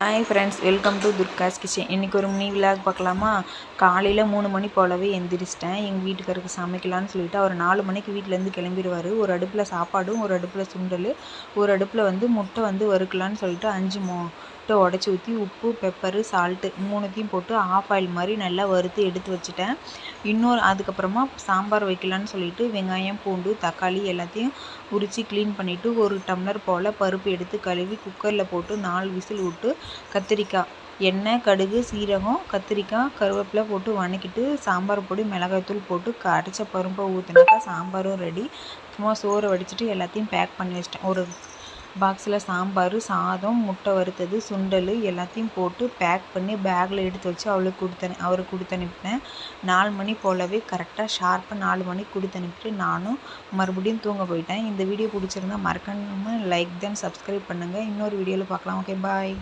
Hi friends, welcome to Durga's kitchen. இன்றைக்கி ஒரு mini vlog பார்க்கலாமா? காலையில் 3 மணி போலவே எந்திரிச்சிட்டேன். எங்கள் வீட்டுக்காரருக்கு சமைக்கலான்னு சொல்லிட்டு அவர் 4 மணிக்கு வீட்டிலேருந்து கிளம்பிடுவார். ஒரு அடுப்பில் சாப்பாடும், ஒரு அடுப்பில் சுண்டல், ஒரு அடுப்பில் முட்டை வறுக்கலான்னு சொல்லிட்டு 5 முட்டை உடச்சி ஊற்றி உப்பு, பெப்பரு, சால்ட்டு 3த்தையும் போட்டு ஆஃப் ஆயில் மாதிரி நல்லா வறுத்து எடுத்து வச்சுட்டேன். அதுக்கப்புறமா சாம்பார் வைக்கலான்னு சொல்லிட்டு வெங்காயம், பூண்டு, தக்காளி எல்லாத்தையும் உரித்து க்ளீன் பண்ணிவிட்டு ஒரு டம்ளர் போல் பருப்பு எடுத்து கழுவி குக்கரில் போட்டு 4 விசில் விட்டு கத்திரிக்காய், எண்ணெய், கடுகு, சீரகம், கத்திரிக்காய், கருவேப்பிலை போட்டு வதக்கிட்டு சாம்பார் பொடி, மிளகாய்த்தூள் போட்டு அரைச்ச பருப்பை ஊற்றினாக்கா சாம்பாரும் ரெடி. சும்மா சோறை வடிச்சிட்டு எல்லாத்தையும் பேக் பண்ணி வச்சிட்டேன். ஒரு பாக்ஸில் சாம்பார், சாதம், முட்டை வறுத்தது, சுண்டல் எல்லாத்தையும் போட்டு பேக் பண்ணி பேக்கில் எடுத்து வச்சு அவருக்கு கொடுத்து அனுப்பினேன். 4 மணி போலவே கரெக்டாக ஷார்ப்பாக 4 மணிக்கு கொடுத்து அனுப்பிட்டு நானும் மறுபடியும் தூங்க போயிட்டேன். இந்த வீடியோ பிடிச்சிருந்தா மறக்காம லைக் தென் சப்ஸ்கிரைப் பண்ணுங்கள். இன்னொரு வீடியோவில் பார்க்கலாம். ஓகே, பாய்.